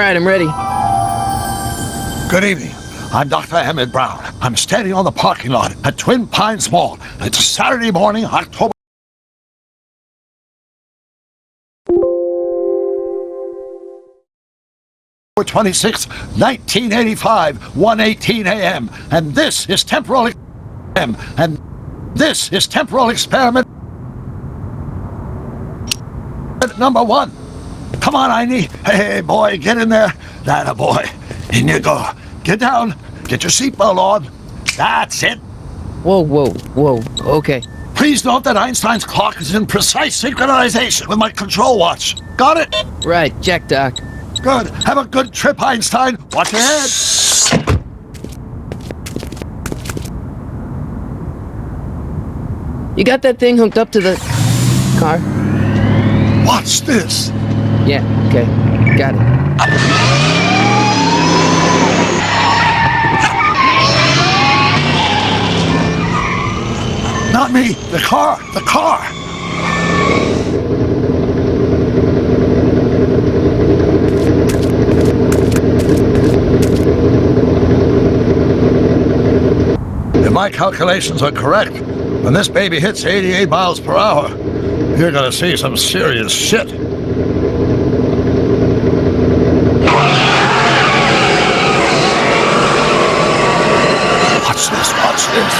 right, I'm ready. Good evening. I'm Dr. Emmett Brown. I'm standing on the parking lot at Twin Pines Mall. It's Saturday morning, October 26, 1985, 1:18 a.m. And this is temporal experiment number 1. Come on, Einie. Hey, boy, get in there. That a boy. In you go. Get down. Get your seatbelt on. That's it. Whoa, okay. Please note that Einstein's clock is in precise synchronization with my control watch. Got it? Right, check, Doc. Good. Have a good trip, Einstein. Watch your head. You got that thing hooked up to the car? Watch this. Yeah, okay. Got it. Not me. The car. The car. If my calculations are correct, when this baby hits 88 miles per hour, you're gonna see some serious shit. Watch this, watch this.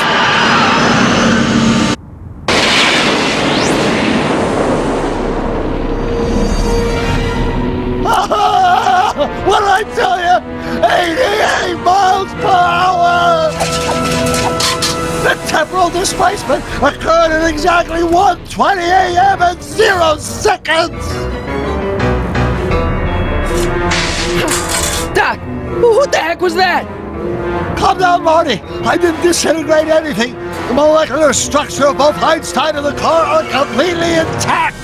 What did I tell you? 88 miles per hour! The temporal displacement occurred at exactly 1:20 a.m. and 0 seconds! Doc, what the heck was that? Calm down, Marty. I didn't disintegrate anything. The molecular structure of both Einstein and the car are completely intact.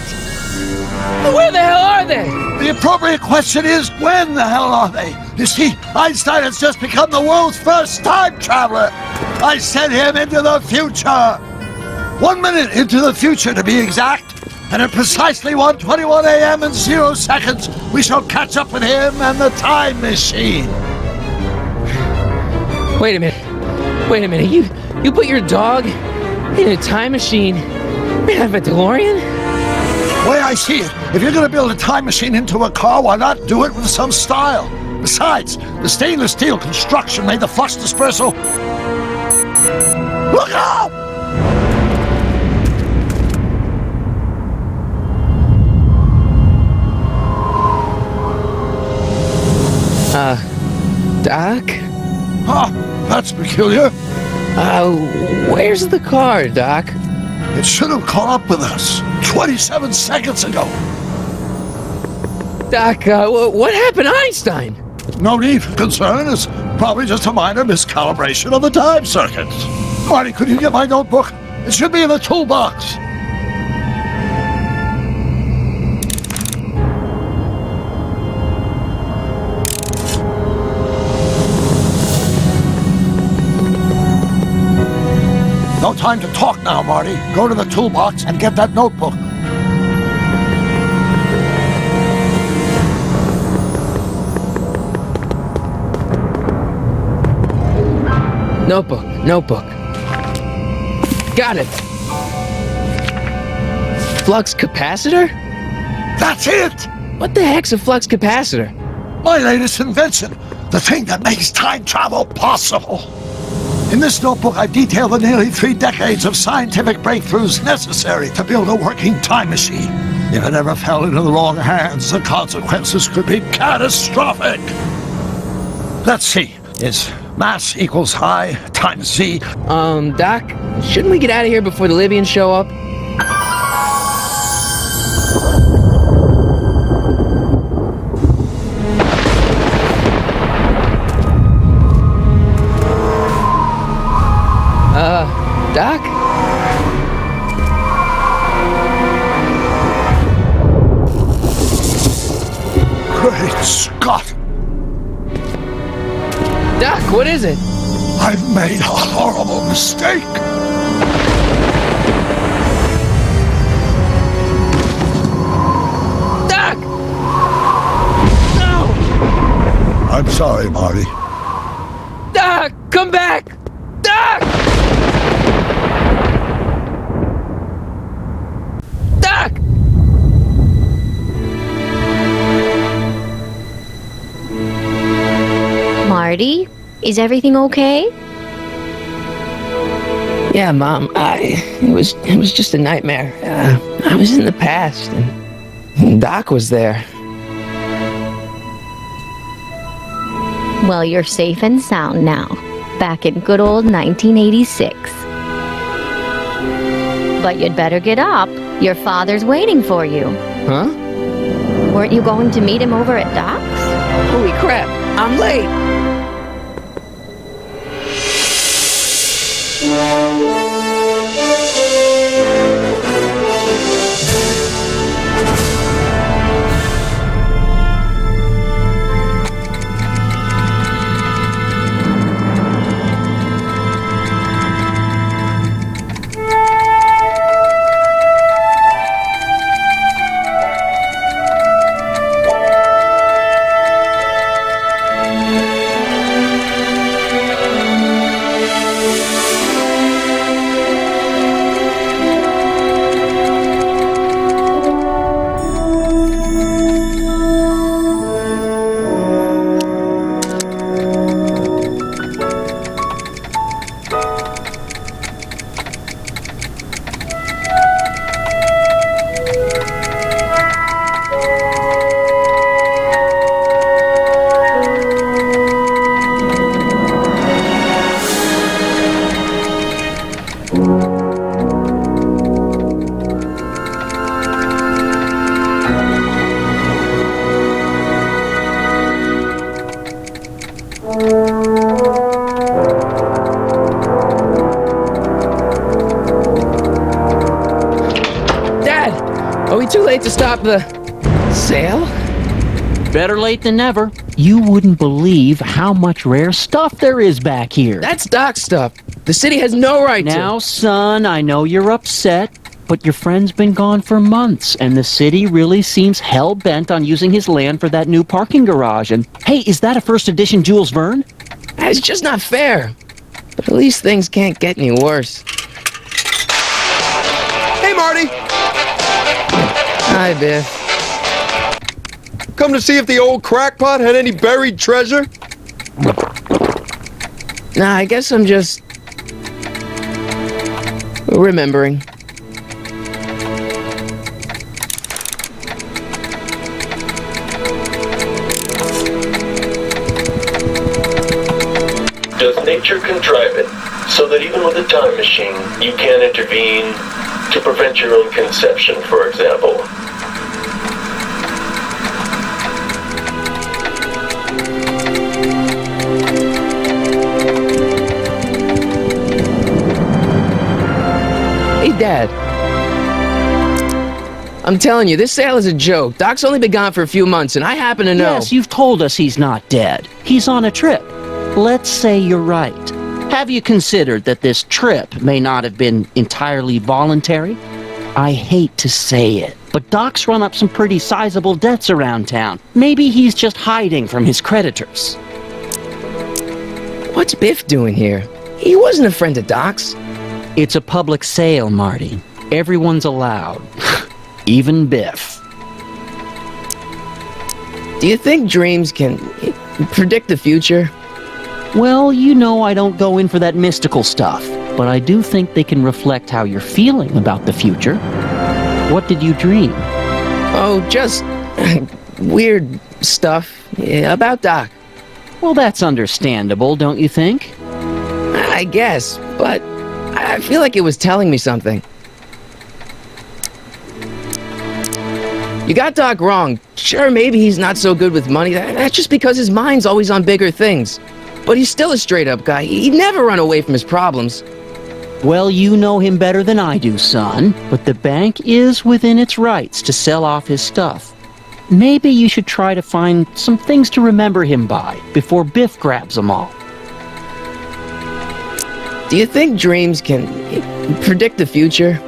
Where the hell are they? The appropriate question is, when the hell are they? You see, Einstein has just become the world's first time traveler. I sent him into the future. 1 minute into the future, to be exact. And at precisely 1:21 a.m. and 0 seconds, we shall catch up with him and the time machine. Wait a minute. You put your dog in a time machine made out of a DeLorean? The way I see it, if you're going to build a time machine into a car, why not do it with some style? Besides, the stainless steel construction made the flux dispersal. Look out! Doc? Huh, that's peculiar. Where's the car, Doc? It should have caught up with us 27 seconds ago. Doc, what happened to Einstein? No need for concern. It's probably just a minor miscalibration of the time circuits. Marty, could you get my notebook? It should be in the toolbox. No time to talk now, Marty. Go to the toolbox and get that notebook. Notebook. Got it. Flux capacitor? That's it! What the heck's a flux capacitor? My latest invention. The thing that makes time travel possible. In this notebook, I've detailed the nearly 3 decades of scientific breakthroughs necessary to build a working time machine. If it ever fell into the wrong hands, the consequences could be catastrophic. Let's see. Is mass equals I times Z. Doc, shouldn't we get out of here before the Libyans show up? Doc? Great Scott! Doc, what is it? I've made a horrible mistake! Doc! No! I'm sorry, Marty. Doc, come back! Doc! Doc! Marty, is everything okay? Yeah, Mom, it was just a nightmare. I was in the past, and Doc was there. Well, you're safe and sound now, back in good old 1986. But you'd better get up. Your father's waiting for you. Huh? Weren't you going to meet him over at Doc's? Holy crap, I'm late! Are we too late to stop the sale? Better late than never. You wouldn't believe how much rare stuff there is back here. That's Doc's stuff. The city has no right Now, son, I know you're upset, but your friend's been gone for months, and the city really seems hell-bent on using his land for that new parking garage. And, hey, is that a first edition Jules Verne? It's just not fair. But at least things can't get any worse. Hey, Marty! Hi, Biff. Come to see if the old crackpot had any buried treasure? Nah, I guess I'm just remembering. Does nature contrive it so that even with a time machine, you can intervene to prevent your own conception, for example? Hey, Dad. I'm telling you, this sale is a joke. Doc's only been gone for a few months, and I happen to know. Yes, you've told us he's not dead. He's on a trip. Let's say you're right. Have you considered that this trip may not have been entirely voluntary? I hate to say it, but Doc's run up some pretty sizable debts around town. Maybe he's just hiding from his creditors. What's Biff doing here? He wasn't a friend of Doc's. It's a public sale, Marty. Everyone's allowed. Even Biff. Do you think dreams can predict the future? Well, you know I don't go in for that mystical stuff, but I do think they can reflect how you're feeling about the future. What did you dream? Oh, just weird stuff about Doc. Well, that's understandable, don't you think? I guess, but I feel like it was telling me something. You got Doc wrong. Sure, maybe he's not so good with money. That's just because his mind's always on bigger things. But he's still a straight-up guy. He'd never run away from his problems. Well, you know him better than I do, son. But the bank is within its rights to sell off his stuff. Maybe you should try to find some things to remember him by before Biff grabs them all. Do you think dreams can predict the future?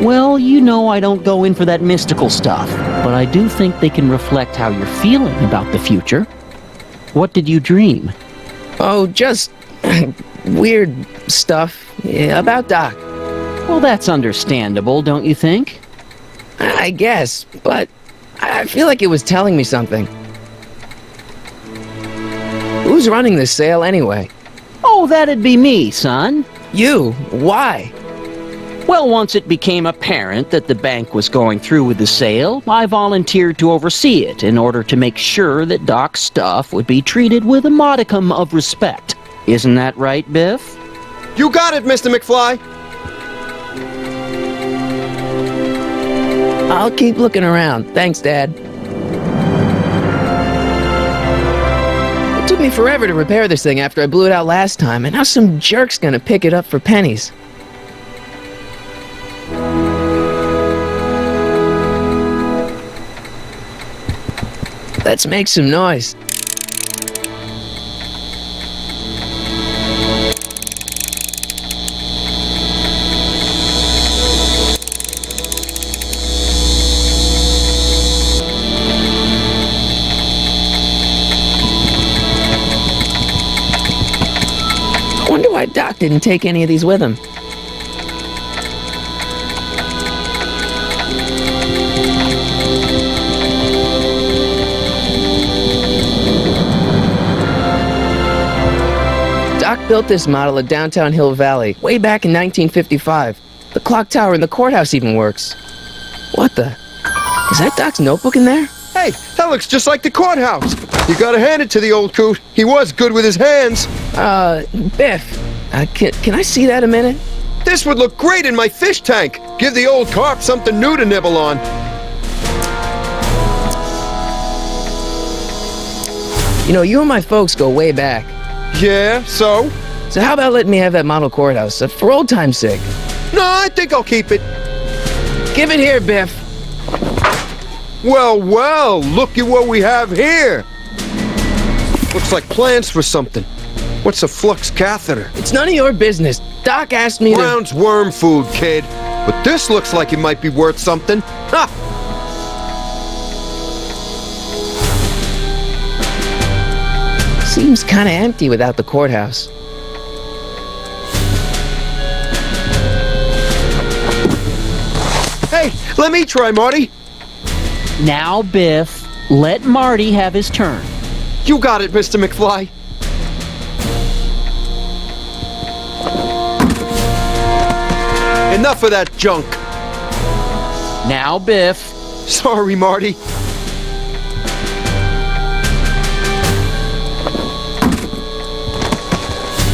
Well, you know I don't go in for that mystical stuff, but I do think they can reflect how you're feeling about the future. What did you dream? Oh, just weird stuff about Doc. Well, that's understandable, don't you think? I guess, but I feel like it was telling me something. Who's running this sale anyway? Oh, that'd be me, son. You? Why? Well, once it became apparent that the bank was going through with the sale, I volunteered to oversee it in order to make sure that Doc's stuff would be treated with a modicum of respect. Isn't that right, Biff? You got it, Mr. McFly. I'll keep looking around. Thanks, Dad. It took me forever to repair this thing after I blew it out last time, and now some jerk's gonna pick it up for pennies. Let's make some noise. I wonder why Doc didn't take any of these with him. Doc built this model at downtown Hill Valley way back in 1955. The clock tower in the courthouse even works. What the? Is that Doc's notebook in there? Hey, that looks just like the courthouse. You gotta hand it to the old coot. He was good with his hands. Biff, can I see that a minute? This would look great in my fish tank. Give the old carp something new to nibble on. You know, you and my folks go way back. Yeah, so? So how about letting me have that model courthouse for old time's sake? No, I think I'll keep it. Give it here, Biff. Well, well, look at what we have here. Looks like plans for something. What's a flux catheter? It's none of your business. Doc asked me to... Brown's worm food, kid. But this looks like it might be worth something. Ha! Seems kinda empty without the courthouse. Hey, let me try, Marty. Now, Biff, let Marty have his turn. You got it, Mr. McFly. Enough of that junk. Now, Biff. Sorry, Marty.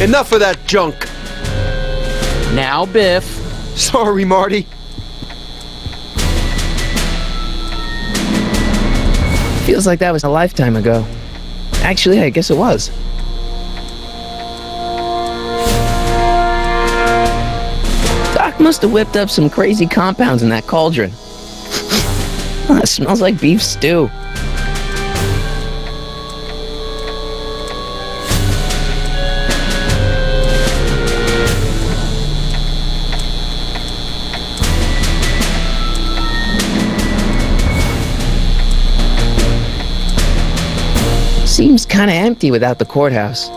Enough of that junk. Now, Biff. Sorry, Marty. Feels like that was a lifetime ago. Actually, I guess it was. Doc must have whipped up some crazy compounds in that cauldron. It smells like beef stew. Seems kinda empty without the courthouse.